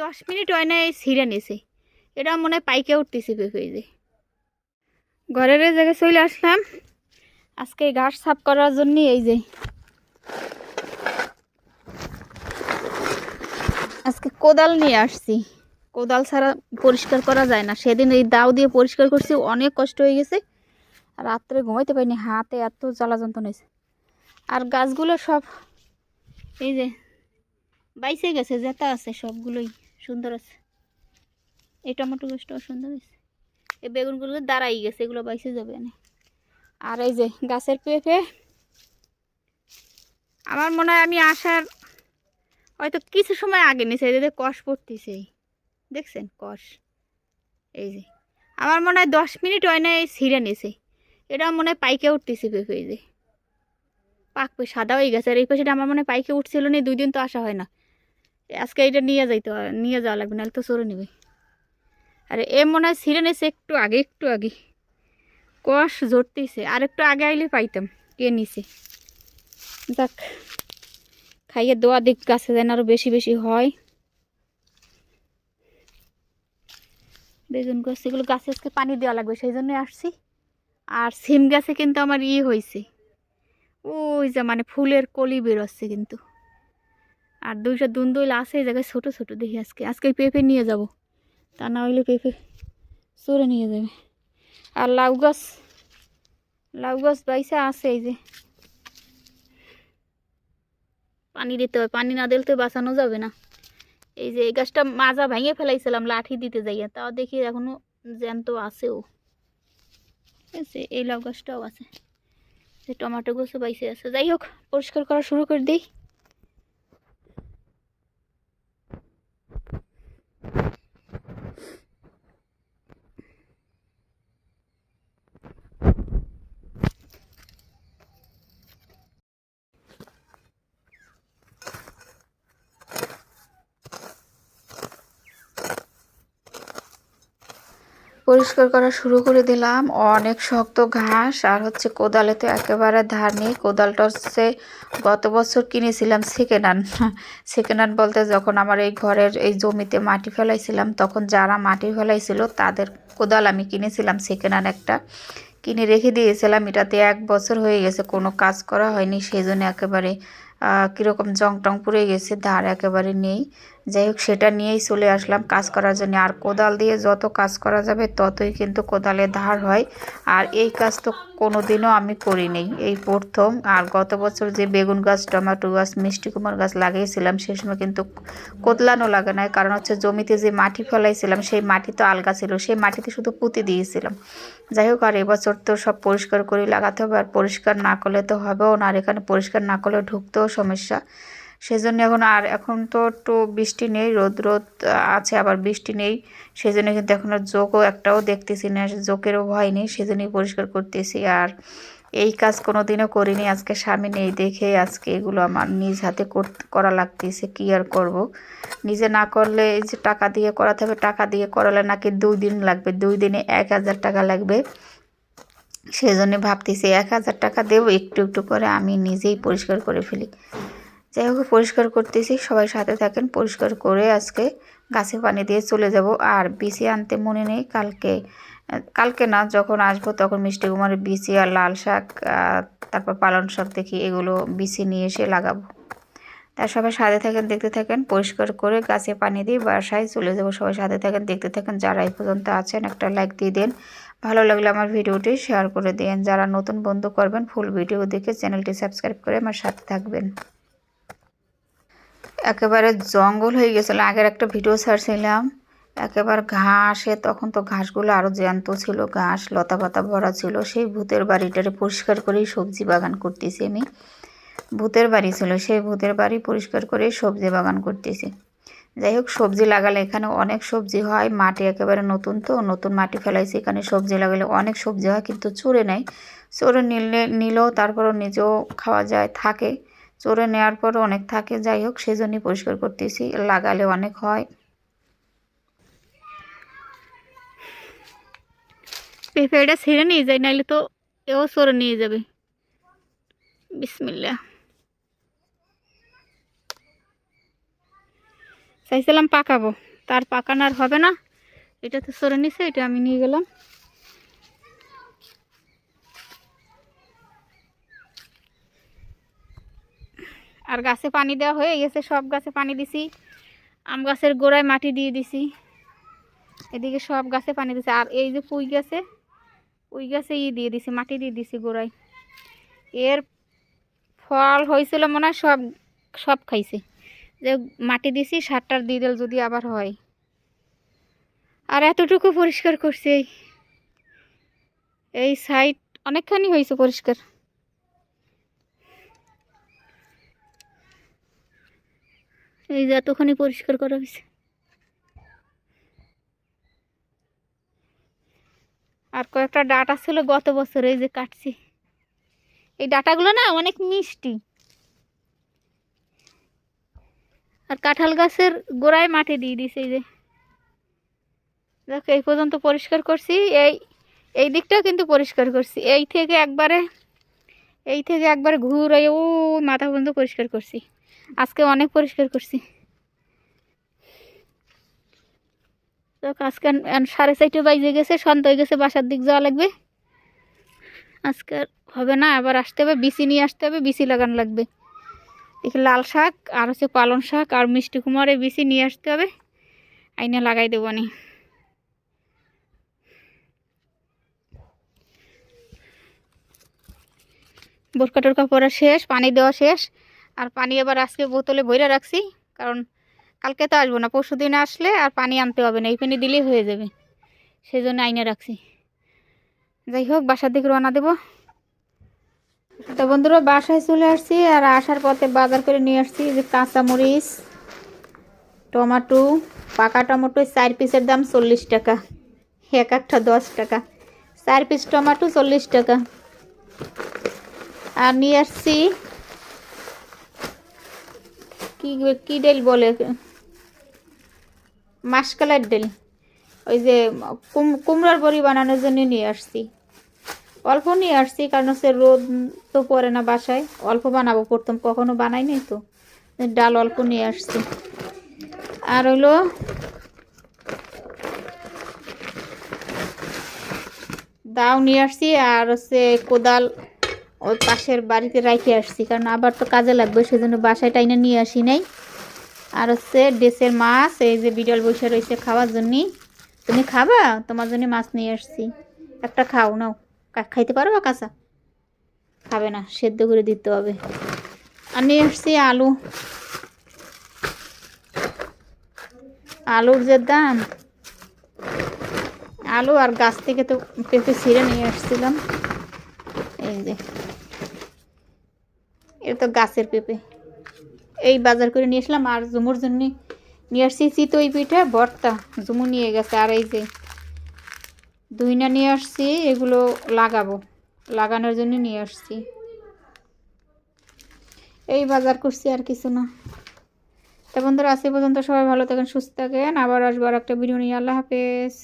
10 minute হয় না, এই ছিঁড়ে নিছে। এটা মনে হয় পাইকে উঠতেছে পেঁপে। যে ঘরের জায়গায় চলে আসলাম আজকে ঘাস সাফ করার জন্য। এই যে আজকে কোদাল নিয়ে আসছি। কোদাল ছাড়া পরিষ্কার করা যায় না। সেদিন এই দাও দিয়ে পরিষ্কার করছি, অনেক কষ্ট হয়ে গেছে। রাত্রে ঘুমাইতে পারিনি, হাতে এত জ্বালা যন্ত্রণা হয়েছে। আর গাছগুলো সব এই যে বাইসে গেছে, জেতা আছে, সবগুলোই সুন্দর আছে। এই টমেটো গাছটাও সুন্দর হয়েছে। এই বেগুনগুলো দাঁড়াই গেছে, এগুলো বাইসে যাবে না। আর এই যে গাছের পেঁপে, আমার মনে হয় আমি আসার হয়তো কিছু সময় আগে নিছে। এই যে কষ পড়তেছে, দেখছেন কষ? এই যে আমার মনে হয় 10 মিনিট হয় না, এই ছিঁড়ে নিছে। এটা মনে হয় পাইকে উঠতেছে পেঁপে। এই যে পাকবে, সাদা হয়ে গেছে। আর এই পাশেটা আমার মনে হয় পাইকে উঠছিল না, 2 দিন তো আসা হয় না। আজকে এটা নিয়ে যাইতে হয়, নিয়ে যাওয়া লাগবে, নাহলে তো চোরে নেবে। আর এ মনে হয় ছিঁড়ে নিছে একটু আগে, একটু আগে কষ ঝরতেছে। আর একটু আগে আইলে পাইতাম কে নিছে। যাক, খাইয়ে দোয়া দিক গাছে যেন আরো বেশি বেশি হয়। বেগুন গাছ, এগুলো গাছে আজকে পানি দেওয়া লাগবে, সেই জন্য আসছি। আর সিম গাছে কিন্তু আমার হয়েছে, ওই যে মানে ফুলের কলি বেরোচ্ছে কিন্তু। আর 2টা দুন্দুল আছে এই জায়গায় ছোট ছোট। দেখি আজকে পেঁপে নিয়ে যাব, তা না হইলে পেঁপে চোরে নিয়ে যাবে। আর লাউ গাছ বাইসা আছে। এই যে পানি দিতে হবে, পানি না দিলে তো বাঁচানো যাবে না। এই যে এই গাছটা মাজা ভেঙে ফেলাইছিলাম লাঠি দিতে যাইয়া, তাও দেখি এখনো জ্যান্ত আছেও। ঠিক আছে, এই লাউ গাছটাও আছে, টমেটো গাছও বাইসে আছে। যাই হোক, পরিষ্কার করা শুরু করে দিই। পরিষ্কার করা শুরু করে দিলাম। অনেক শক্ত ঘাস, আর হচ্ছে কোদালে তো একেবারে ধার নেই। কোদালটা হচ্ছে গত বছর কিনেছিলাম সেকেন্ড হ্যান্ড। সেকেন্ড হ্যান্ড বলতে, যখন আমার এই ঘরের এই জমিতে মাটি ফেলাইছিলাম, তখন যারা মাটি ফেলাইছিল তাদের কোদাল আমি কিনেছিলাম সেকেন্ড হ্যান্ড একটা, কিনে রেখে দিয়েছিলাম। এটাতে 1 বছর হয়ে গেছে, কোনো কাজ করা হয়নি। সেই জন্য একেবারে কীরকম জং টং পুড়ে গেছে, ধার একেবারে নেই। যাই হোক, সেটা নিয়েই চলে আসলাম কাজ করার জন্য। আর কোদাল দিয়ে যত কাজ করা যাবে ততই কিন্তু কোদালে ধার হয়। আর এই কাজ তো কোনো দিনও আমি করিনি, এই প্রথম। আর গত বছর যে বেগুন গাছ, টমেটো গাছ, মিষ্টি কুমড় গাছ লাগিয়েছিলাম, সেই সময় কিন্তু কোদলানো লাগে না। কারণ হচ্ছে জমিতে যে মাটি ফেলাইছিলাম সেই মাটি তো আলগা ছিল, সেই মাটিতে শুধু পুঁতি দিয়েছিলাম। যাই হোক, আর এবছর তো সব পরিষ্কার করে লাগাতে হবে, আর পরিষ্কার না করলে তো হবেও না। আর এখানে পরিষ্কার না করলে ঢুকতেও সমস্যা। সেজন্য এখন তো একটু বৃষ্টি নেই, রোদ আছে, আবার বৃষ্টি নেই। সেজন্য কিন্তু এখন আর জোকও একটাও দেখতেছি না, জোকেরও ভয় নেই, সেজন্যই পরিষ্কার করতেছি। আর এই কাজ কোনো দিনও করিনি, আজকে স্বামী নেই দেখে আজকে এগুলো আমার নিজ হাতে করা লাগতেছে। কি আর করব, নিজে না করলে এই যে টাকা দিয়ে করাতে হবে, টাকা দিয়ে করালে নাকি 2 দিন লাগবে, 2 দিনে 1000 টাকা লাগবে। সেই জন্য ভাবতেছি 1000 টাকা দেবো, একটু একটু করে আমি নিজেই পরিষ্কার করে ফেলি। যাই হোক, পরিষ্কার করতেছি, সবাই সাথে থাকেন। পরিষ্কার করে আজকে গাছে পানি দিয়ে চলে যাব। আর বিচি আনতে মনে নেই, কালকে না, যখন আসবো তখন মিষ্টি কুমড়ার বিচি আর লাল শাক, তারপর পালং শাক দেখি, এগুলো বিচি নিয়ে এসে লাগাবো। তার সবাই সাথে থাকেন, দেখতে থাকেন। পরিষ্কার করে গাছে পানি দিয়ে বাসায় চলে যাব। সবাই সাথে থাকেন, দেখতে থাকেন। যারা এই পর্যন্ত আছেন একটা লাইক দিয়ে দেন, ভালো লাগলে আমার ভিডিওটি শেয়ার করে দেন। যারা নতুন বন্ধু করবেন, ফুল ভিডিও দেখে চ্যানেলটি সাবস্ক্রাইব করে আমার সাথে থাকবেন। একেবারে জঙ্গল হয়ে গেছিলো, আগের একটা ভিডিও ছাড়ছিলাম, একেবারে ঘাসে, তখন তো ঘাসগুলো আরও জ্যান্ত ছিল, ঘাস লতা পাতা ভরা ছিল। সেই ভূতের বাড়িটারে পরিষ্কার করেই সবজি বাগান করতেছি আমি। ভূতের বাড়ি ছিল, সেই ভূতের বাড়ি পরিষ্কার করেই সবজি বাগান করতেছি। যাই হোক, সবজি লাগালে এখানে অনেক সবজি হয়। মাটি একেবারে নতুন, তো নতুন মাটি ফেলাইছি, এখানে সবজি লাগালে অনেক সবজি হয়, কিন্তু চোরে নেয়। চোরে নিলেও তারপরও নিজেও খাওয়া যায়, থাকে। চোরে নেওয়ার পরও অনেক থাকে। যাই হোক, সেজন্যই পরিষ্কার করতেছি, লাগালে অনেক হয়। পেঁপেটা ছেড়ে নিয়ে যায়, নাইলে তো এও চোরে নিয়ে যাবে। বিসমিল্লাহ। চাইছিলাম পাকাবো, তার পাকানো আর হবে না, এটা তো সরে নিছে, এটা আমি নিয়ে গেলাম। আর গাছে পানি দেওয়া হয়ে গেছে, সব গাছে পানি দিছি, আম গাছের গোড়ায় মাটি দিয়ে দিছি, এদিকে সব গাছে পানি দিছি। আর এই যে পুঁই গাছে দিয়ে দিছি, মাটি দিয়ে দিছি গোড়ায়। এর ফল হয়েছিল মনে হয়, সব সব খাইছে, যে মাটি দিছি, সারটার দিয়ে দিল যদি আবার হয়। আর এতটুকু পরিষ্কার করছি, এই সাইড অনেকখানি হয়েছে পরিষ্কার। এই যে এতখানি পরিষ্কার করা হয়েছে। আর কয়েকটা ডাটা ছিল গত বছর, এই যে কাটছি। এই ডাটাগুলো না অনেক মিষ্টি। আর কাঁঠাল গাছের গোড়ায় মাটি দিয়ে দিছে, এই যে দেখো এই পর্যন্ত পরিষ্কার করছি। এই দিকটাও কিন্তু পরিষ্কার করছি, এই থেকে একবারে ঘুরে ও মাথা পর্যন্ত পরিষ্কার করছি। আজকে অনেক পরিষ্কার করছি। আজকে 4:30 বাজে গেছে, সন্ধ্যা হয়ে গেছে, বাসার দিক যাওয়া লাগবে। আজকে হবে না, আবার আসতে হবে, বিচি নিয়ে আসতে হবে, বিচি লাগানো লাগবে। দেখি লাল শাক আর হচ্ছে পালং শাক আর মিষ্টি কুমড়ার বিচি নিয়ে আসতে হবে, আইনে লাগাই দেবো নি। বোরকা টোরকা পরা শেষ, পানি দেওয়া শেষ। আর পানি আবার আজকে বোতলে ভরে রাখছি, কারণ কালকে তো আসবো না, পরশু দিনে আসলে আর পানি আনতে হবে না, এই পানি দিলেই হয়ে যাবে, সেই জন্য আইনে রাখছি। যাই হোক, বাসার দিকে রওনা দেবো। তো বন্ধুরা, বাসায় চলে আসছি। আর আসার পথে বাজার করে নিয়ে আসছি যে কাঁচামরিচ, টমেটো, পাকা টমেটো 4 পিসের দাম 40 টাকা, এক একটা 10 টাকা, 4 পিস টমেটো 40 টাকা। আর নিয়ে আসছি কি ডাল বলে, মাসকালের ডাল, ওই যে কুমড়ার বড়ি বানানোর জন্য নিয়ে আসছি। অল্প নিয়ে আসছি, কারণ হচ্ছে রোদ তো পড়ে না বাসায়, অল্প বানাবো, প্রথম কখনো বানাই নাই তো, ডাল অল্প নিয়ে আসছি। আর হলো দাও নিয়ে আসছি, আর হচ্ছে কোদাল ওই পাশের বাড়িতে রাখে আসছি, কারণ আবার তো কাজে লাগবে, সেজন্য বাসায় টাইনে নিয়ে আসি নাই। আর হচ্ছে দেশের মাছ, এই যে বিড়াল বসে রয়েছে খাওয়ার জন্যে। তুমি খাবা? তোমার জন্য মাছ নিয়ে আসছি, একটা খাও, নাও। খাইতে পারো বা কাঁচা? খাবে না, সেদ্ধ করে দিতে হবে। আর নিয়ে আসছি আলুর যে দাম, আলু আর গাছ থেকে তো পেঁপে ছিঁড়ে নিয়ে আসছিলাম, এই যে এটা তো গাছের পেঁপে, এই বাজার করে নিয়ে আসলাম। আর ঝুমুর জন্য নিয়ে আসছি চিতই পিঠা ভর্তা, ঝুমু নিয়ে গেছে। আর এই যে দুইনা নিয়ে আসছি, এগুলো লাগানোর জন্য নিয়ে আসছি। এই বাজার করছি, আর কিছু না। তো বন্ধুরা, আজ পর্যন্ত সবাই ভালো থাকেন, সুস্থ থাকেন, আবার আসবো আর একটা ভিডিও নিয়ে। আল্লাহ হাফেজ।